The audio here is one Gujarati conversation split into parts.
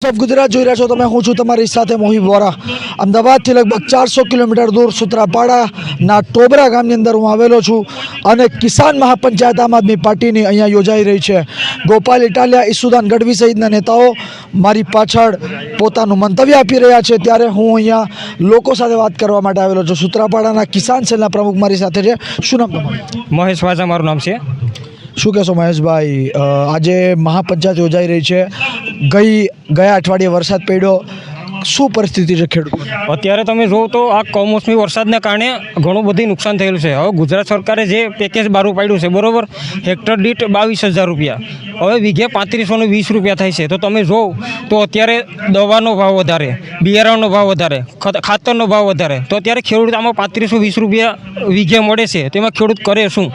सब गुजरात જોઈ રહ્યા છો તમે। હું છું તમારી સાથે મોહિબ વોરા। અમદાવાદથી લગભગ 400 કિલોમીટર દૂર સુત્રાપાડાના ટોબરા ગામની અંદર હું આવેલો છું અને કિસાન મહાપંચાયત આમ આદમી પાર્ટીની અહીંયા યોજાઈ રહી છે। ગોપાલ ઇટાલિયા, ઈસુદાન ગઢવી સહિતના નેતાઓ મારી પાછળ પોતાનું મંતવ્ય આપી રહ્યા છે, ત્યારે હું અહીંયા લોકો સાથે વાત કરવા માટે આવેલો છું। સુત્રાપાડાના કિસાન સેલના પ્રમુખ મારી સાથે છે। શું નામ તમારું? મહેશ વાજા મારું નામ છે। શું કહેશો મહેશભાઈ, આજે મહાપંચાયત યોજાઈ રહી છે, ગયા અઠવાડિયે વરસાદ પડ્યો, શું પરિસ્થિતિ છે ખેડૂતોની? અત્યારે તમે જુઓ તો આ કમોસમી વરસાદને કારણે ઘણું બધું નુકસાન થયેલું છે। હવે ગુજરાત સરકારે જે પેકેજ બહાર પાડ્યું છે, બરાબર, હેક્ટર દીઠ 22,000 રૂપિયા, હવે વીઘે 3520 રૂપિયા થાય છે। તો તમે જુઓ તો અત્યારે દવાનો ભાવ વધારે, બિયારણનો ભાવ વધારે, ખાતરનો ભાવ વધારે, તો અત્યારે ખેડૂત આમાં 3520 રૂપિયા વીઘે મળે છે, તેમાં ખેડૂત કરે શું?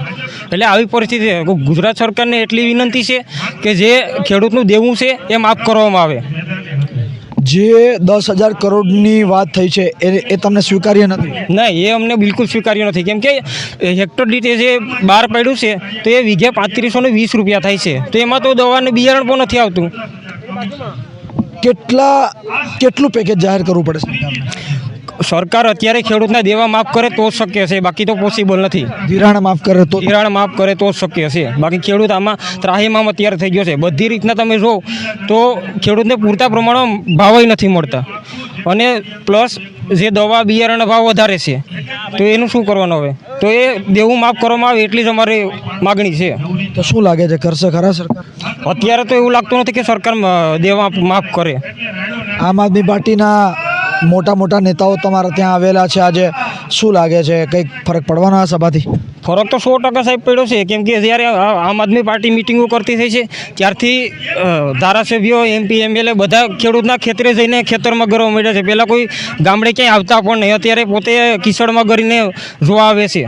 એટલે આવી પરિસ્થિતિ છે। ગુજરાત સરકારને એટલી વિનંતી છે કે જે ખેડૂતનું દેવું છે એ માફ કરવામાં આવે। જે 10,000 કરોડની વાત થઈ છે એ તમને સ્વીકાર્ય નથી? નહીં, એ અમને બિલકુલ સ્વીકાર્ય નથી, કેમ કે હેક્ટર દીઠ જે બહાર પાડ્યું છે તો એ વીઘે 3520 રૂપિયા થાય છે, તો એમાં તો દવાને બિયારણ પણ નથી આવતું। કેટલું પેકેજ જાહેર કરવું પડે સરકારને? સરકાર અત્યારે ખેડૂતના દેવા માફ કરે તો જ શક્ય છે, બાકી તો પોસિબલ નથી। ધિરાણ માફ કરે તો? ધિરાણ માફ કરે તો જ શક્ય છે, બાકી ખેડૂત આમાં ત્રાહીમામ અત્યારે થઈ ગયો છે। બધી રીતના તમે જો તો ખેડૂતને પૂરતા પ્રમાણમાં ભાવ નથી મળતા, અને પ્લસ જે દવા બિયારણના ભાવ વધારે છે, તો એનું શું કરવાનું હવે? તો એ દેવું માફ કરવામાં આવે એટલી જ અમારી માગણી છે। તો શું લાગે છે, કરશે ખરા સરકાર? અત્યારે તો એવું લાગતું નથી કે સરકાર દેવા માફ કરે। આમ આદમી પાર્ટીના મોટા નેતાઓ તમારા ત્યાં આવેલા છે આજે, શું લાગે છે, કંઈક ફરક પડવાનો આ સભાથી? ફરક તો 100% સાહેબ પડ્યો છે, કેમ કે જ્યારે આમ આદમી પાર્ટી મિટિંગો કરતી થઈ છે ત્યારથી ધારાસભ્યો, MP, MLA બધા ખેડૂતના ખેતરે જઈને ખેતરમાં ગરવા માંડ્યા છે। પહેલાં કોઈ ગામડે ક્યાંય આવતા પણ નહીં, અત્યારે પોતે કિસડમાં કરીને જોવા આવે છે।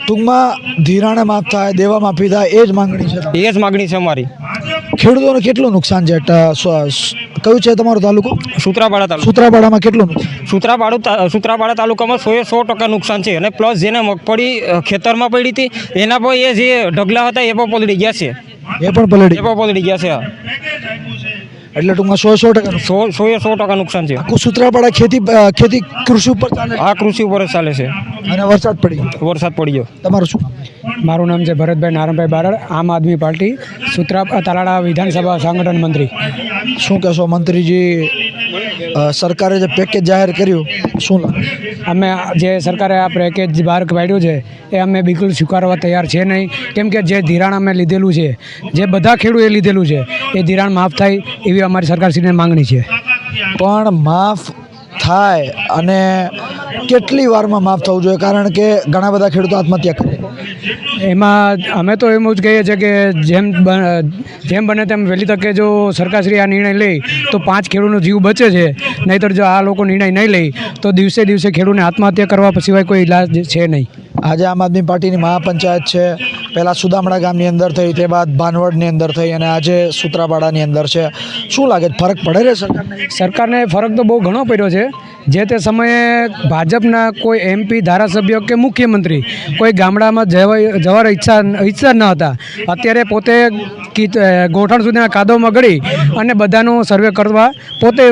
ટૂંકમાં ધિરાણ માફ થાય, દેવા માફી થાય, એ જ માંગણી છે? એ જ માગણી છે અમારી। ખેડૂતોને કેટલું નુકસાન છે? કયું છે તમારો તાલુકો? સુત્રાપાડા તાલુકો। સુત્રાપાડામાં કેટલું નુકસાન? સુત્રાપાડા તાલુકામાં 100% નુકસાન છે, અને પ્લસ જેને મગફળી ખેતરમાં પડી હતી એના પર એ જે ઢગલા હતા એ પણ પલળી ગયા છે। એ પણ પલળી ગયા છે, એટલે ટૂંકમાં 100% નુકસાન છે। આખું સુત્રાપાડા ખેતી કૃષિ ઉપર ચાલે? આ કૃષિ ઉપર જ ચાલે છે, અને વરસાદ પડી ગયો। તમારું શું? મારું નામ છે ભરતભાઈ નારાયણભાઈ બારડ, આમ આદમી પાર્ટી તાલાળા વિધાનસભા સંગઠન મંત્રી। શું કહેશો મંત્રીજી, સરકારે જે પેકેજ જાહેર કર્યું, શું લાગે? અમે જે સરકારે આ પેકેજ બહાર પાડ્યું છે એ અમે બિલકુલ સ્વીકારવા તૈયાર છે નહીં, કેમ કે જે ધિરાણ અમે લીધેલું છે, જે બધા ખેડૂતોએ લીધેલું છે, એ ધિરાણ માફ થાય એવી અમારી સરકારશ્રીને માંગણી છે। પણ માફ થાય અને કેટલી વારમાં માફ થવું જોઈએ? કારણ કે ઘણા બધા ખેડૂતો આત્મહત્યા કરે। એમાં અમે તો એમ જ કહીએ છીએ કે જેમ બને તેમ વહેલી તકે જો સરકારશ્રી આ નિર્ણય લે તો 5 ખેડૂતનો જીવ બચે છે, નહીંતર જો આ લોકો નિર્ણય નહીં લે તો દિવસે દિવસે ખેડૂતને આત્મહત્યા કરવા સિવાય કોઈ ઇલાજ છે નહીં। આજે આમ આદમી પાર્ટીની મહાપંચાયત છે, પહેલાં સુદામડા ગામની અંદર થઈ, તે બાદ ભાનવડની અંદર થઈ, અને આજે સુત્રાપાડાની અંદર છે। શું લાગે, ફરક પડે છે સરકારને? ફરક તો બહુ ઘણો પડ્યો છે। જે તે સમયે ભાજપના કોઈ MP, ધારાસભ્ય કે મુખ્યમંત્રી કોઈ ગામડામાં જવાની ઈચ્છા ન હતા, અત્યારે પોતે ગોઠણ સુધીના કાદવમાં ગળી અને બધાનો સર્વે કરવા પોતે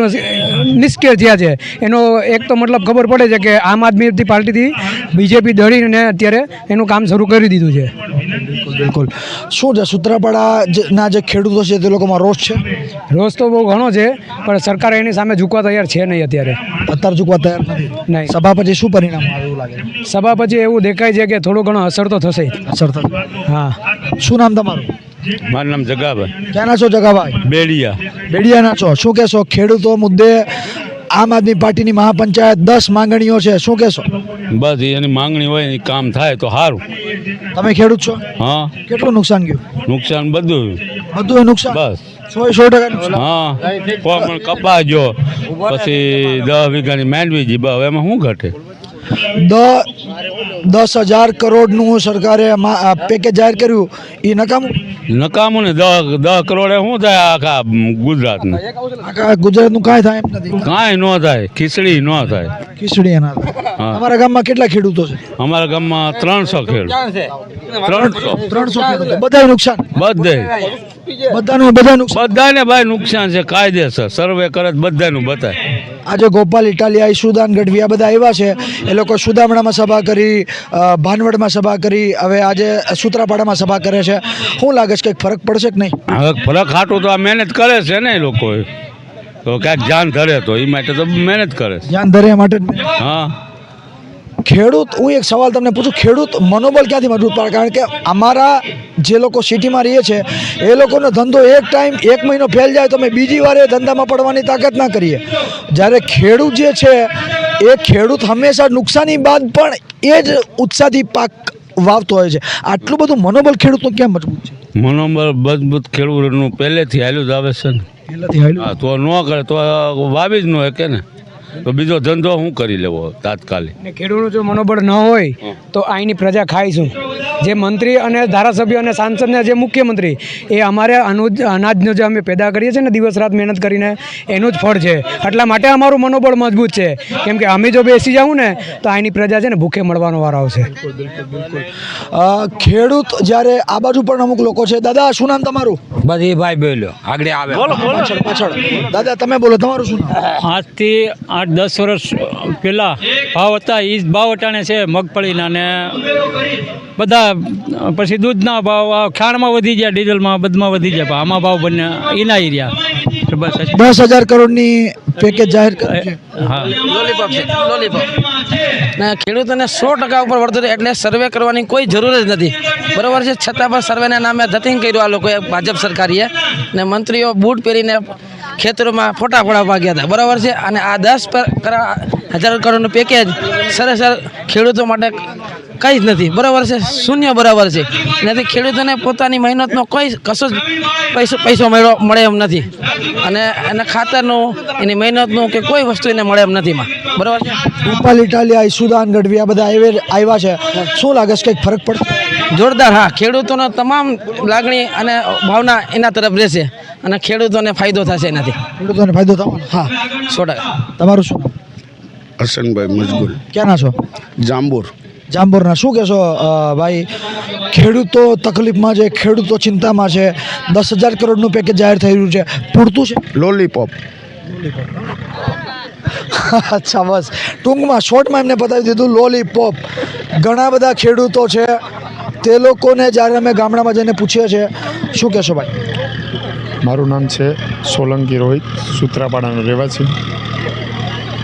નિષ્ક્રિય થયા છે। એનો એક તો મતલબ ખબર પડે છે કે આમ આદમી પાર્ટીથી BJP દળીને અત્યારે એનું કામ શરૂ કરી દીધું છે। બિલકુલ। શું છે, સુત્રાપાડાના જે ખેડૂતો છે તે લોકોમાં રોષ છે? રોષ તો બહુ ઘણો છે, પણ સરકાર એની સામે ઝૂકવા તૈયાર છે નહીં અત્યારે ઝૂકવા તૈયાર નથી? નહીં। સભા પછી શું પરિણામ આવે એવું લાગે? સભા પછી એવું દેખાય છે કે થોડો ઘણો અસર તો થશે। હા। શું નામ તમારું? મારું નામ જગાભાઈ। ક્યાંના છો જગાભાઈ? બેડિયાના છો। શું કહેશો, ખેડૂતો મુદ્દે આમ આદમી પાર્ટીની મહાપંચાયત 10 માંગણીઓ છે, શું કહેશો? બસ એની માંગણી હોય એ કામ થાય તો સારું। તમે ખેડૂત છો? હા। કેટલું નુકસાન ગયું? નુકસાન બધું નુકસાન? બસ 100% નુકસાન? હા, કોઈ પણ કપાસ જો, પછી 10 વીઘાની માંડવી જી, બસ એમાં શું ઘટે? ₹10,000 કરોડનું સરકારે પેકેજ જાહેર કર્યું એ નકામું. નકામું ને 10 કરોડે શું થાય આખા ગુજરાતને? આખા ગુજરાતનું કાંઈ થાય એમ નથી. કાંઈ ન થાય, ખીચડી ન થાય. ખીચડી એના હા. અમારા ગામમાં કેટલા ખેડૂતો છે? અમારા ગામમાં 300 ખેડૂત. 300 ખેડૂતો. બધાય નુકસાન. બધે બધા નુકસાન. બધાને ભાઈ નુકસાન છે. કાયદેસર સર્વે કરે તો બધાનું બતાય. આજે ગોપાલ ઇટાલિયા ઈશુદાન ગઢવી આ બધા આવ્યા છે. એ લોકો સુદામણામાં સભા કરી, ભાનવડમાં સભા કરી, હવે આજે સૂત્રાપાડામાં સભા કરે છે. શું લાગે છે કંઈક ફરક પડશે કે નહીં? હવે ફરક હાટું તો આ મહેનત કરે છે ને એ લોકો, તો ક્યાંક જાન ધરે તો એ માટે તો મહેનત કરે છે. ધ્યાન ધર્યા માટે જ. હા. ખેડૂત, હું એક સવાલ તમને પૂછું, ખેડૂત મનોબળ ક્યાંથી મજબૂત પડે? કારણ કે અમારા જે લોકો સિટીમાં રહીએ છે એ લોકોનો ધંધો એક ટાઈમ 1 મહિનો ફેલ જાય તો અમે બીજી વાર એ ધંધામાં પડવાની તાકાત ના કરીએ. જ્યારે ખેડૂત જે છે એ ખેડૂત હંમેશા નુકસાની બાદ પણ એ જ ઉત્સાહથી પાક વાવતો હોય છે. આટલું બધું મનોબળ ખેડૂતનું કેમ મજબૂત છે? મનોબળ મજબૂત ખેડૂતનું પહેલેથી હાલ્યું જ આવે છે ને. પહેલાથી હાલ્યું. હા, તો ન કરે તો વાવી જ ન શકે ને, તો બીજો ધંધો શું કરી લેવો તાત્કાલિક? ને ખેડૂતનું જો મનોબળ ન હોય તો અહીંની પ્રજા ખાઈશું. જે મંત્રી અને ધારાસભ્ય અને સાંસદને જે મુખ્યમંત્રી એ અમારે અનાજનો જે અમે પેદા કરીએ છીએ ને દિવસ રાત મહેનત કરીને એનું જ ફળ છે. એટલા માટે અમારું મનોબળ મજબૂત છે. કેમ કે અમે જો બેસી જાઉં ને તો અહીંની પ્રજા છે ને ભૂખે મળવાનો વારો આવશે. ખેડૂત જ્યારે આ બાજુ પણ અમુક લોકો છે. દાદા શું નામ તમારું? બધી ભાઈ બોલ્યો આગળ આવે પાછળ દાદા તમે બોલો, તમારું શું નામ? આજથી 8-10 વર્ષ પહેલાં ભાવ હતા એ જ ભાવ અટાણે છે મગફળીના, ને બધા પછી દૂધના ભાવ ખાંડમાં વધી ગયા, ડીઝલમાં બધમાં વધી ગયા. આમાં ભાવ બંને એના રહ્યા. બસ 10,000 કરોડની પેકેજ જાહેર કર્યું છે. હા, લોલીપોપ છે, લોલીપોપ. ને ખેડૂતોને 100% ઉપર વળતર, એટલે સર્વે કરવાની કોઈ જરૂર જ નથી. બરાબર છે, છતાં પણ સર્વેના નામે ધતિંગ કર્યું આ લોકોએ, ભાજપ સરકારીએ. ને મંત્રીઓ બૂટ પહેરીને ખેતરોમાં ફોટા ફોડાવવા ગયા હતા. બરાબર છે, અને આ 10,000 કરોડનું પેકેજ સરેસર ખેડૂતો માટે કંઈ જ નથી. બરાબર છે, શૂન્ય બરાબર છે. એનાથી ખેડૂતોને પોતાની મહેનતનો કોઈ કશો જ પૈસો મળે એમ નથી, અને એના ખાતરનું, એની મહેનતનું કે કોઈ વસ્તુ એને મળે એમ નથી માં. બરાબર છે. ગોપાલ ઇટાલિયા, ઈશુદાન ગઢવી આ બધા આવ્યા છે. શું લાગે છે કંઈક ફરક પડશે? જોરદાર. હા, ખેડૂતોનો તમામ લાગણી અને ભાવના એના તરફ રહેશે, અને ખેડૂતોને ફાયદો થશે એનાથી. ખેડૂતોને ફાયદો થવાનો. હા, 100%. તમારું શું નામ? હસનભાઈ મજગુલ, ક્યાંના છો? જાંબુર. જાંબુરના. શું કહેશો ભાઈ, ખેડૂતો તકલીફમાં છે, ખેડૂતો ચિંતામાં છે, 10,000 કરોડનું પેકેજ જાહેર થઈ રહ્યું છે, પૂરતું છે? લોલીપોપ. અચ્છા, બસ ટૂંકમાં શોર્ટમાં એમને બતાવી દીધું લોલીપોપ. ઘણા બધા ખેડૂતો છે, તે લોકોને જ્યારે અમે ગામડામાં જઈને પૂછીએ છીએ. શું કહેશો ભાઈ? મારું નામ છે સોલંકી રોહિત, સૂત્રાપાડાનો રહેવાસી,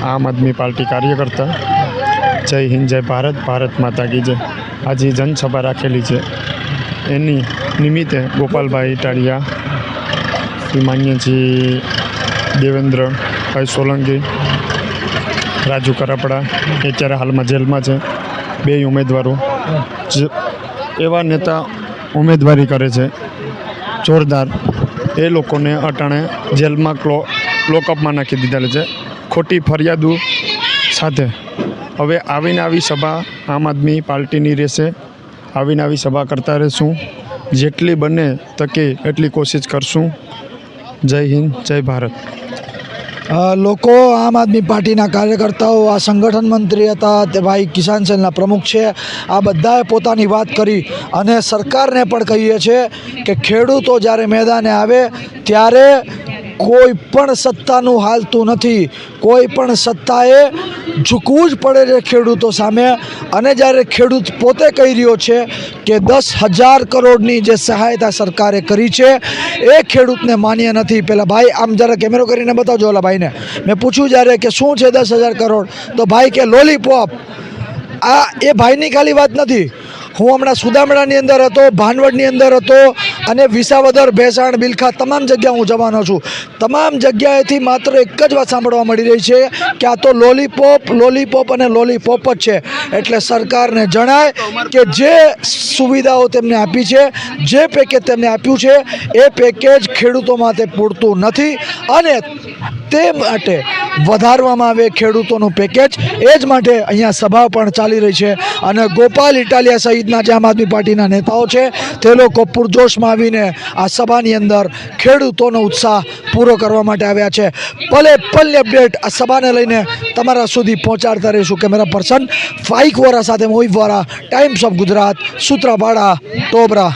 આમ આદમી પાર્ટી કાર્યકર્તા. જય હિન્દ, જય ભારત, ભારત માતા કી જય. આજે જનસભા રાખેલી છે, એની નિમિત્તે ગોપાલભાઈ ઇટાલિયા, શ્રી માન્યજી દેવેન્દ્રભાઈ સોલંકી, રાજુ કરપડા, એ અત્યારે હાલમાં જેલમાં છે. 2 ઉમેદવારો એવા નેતા ઉમેદવારી કરે છે જોરદાર. એ લોકોને અટાણે જેલમાં લોકઅપમાં નાખી દીધેલા છે ખોટી ફરિયાદો સાથે. હવે આવીને આવી સભા આમ આદમી પાર્ટીની રહેશે. આવીને આવી સભા કરતા રહીશું. જેટલી બને તકે એટલી કોશિશ કરશું. જય હિન્દ, જય ભારત. લોકો આમ આદમી પાર્ટીના કાર્યકર્તાઓ, આ સંગઠન મંત્રી હતા તે ભાઈ કિસાન સેલના પ્રમુખ છે, આ બધાએ પોતાની વાત કરી અને સરકારને પણ કહીએ છીએ કે ખેડૂતો જ્યારે મેદાને આવે ત્યારે કોઈ પણ સત્તાનું હાલતું નથી. કોઈ પણ સત્તાએ ઝૂકવું જ પડે છે ખેડૂતો સામે. અને જ્યારે ખેડૂત પોતે કહી રહ્યો છે કે 10,000 કરોડની જે સહાયતા સરકારે કરી છે એ ખેડૂતને માન્ય નથી. પેલા ભાઈ આમ જરા કેમેરો કરીને બતાવજો ઓલા ભાઈને. મેં પૂછ્યું જ્યારે કે શું છે 10,000 કરોડ, તો ભાઈ કે લોલીપોપ. આ એ ભાઈની ખાલી વાત નથી, હું હમણાં સુદામડાની અંદર હતો, ભાનવડની અંદર હતો અને વિસાવદર, ભેસાણ, બિલખા તમામ જગ્યા હું જવાનો છું. તમામ જગ્યાએથી માત્ર એક જ વાત સાંભળવા મળી રહી છે કે આ તો લોલીપોપ અને લોલીપોપ જ છે. એટલે સરકારને જણાય કે જે સુવિધાઓ તેમને આપી છે, જે પેકેજ તેમને આપ્યું છે એ પેકેજ ખેડૂતો માટે પૂરતું નથી અને તે માટે વધારવામાં આવે ખેડૂતોનું પેકેજ. એ જ માટે અહીંયા સભા પણ ચાલી રહી છે અને ગોપાલ ઇટાલિયા સહિતના જે આમ આદમી પાર્ટીના નેતાઓ છે તે લોકો પૂરજોશમાં આવીને આ સભાની અંદર ખેડૂતોનો ઉત્સાહ પૂરો કરવા માટે આવ્યા છે. પલે પલની અપડેટ આ સભાને લઈને તમારા સુધી પહોંચાડતા રહીશું. કેમેરા પર્સન ફાઇક વોરા સાથે મોહિત વોરા, ટાઈમ્સ ઓફ ગુજરાત, સૂત્રાપાડા, ટોબરા.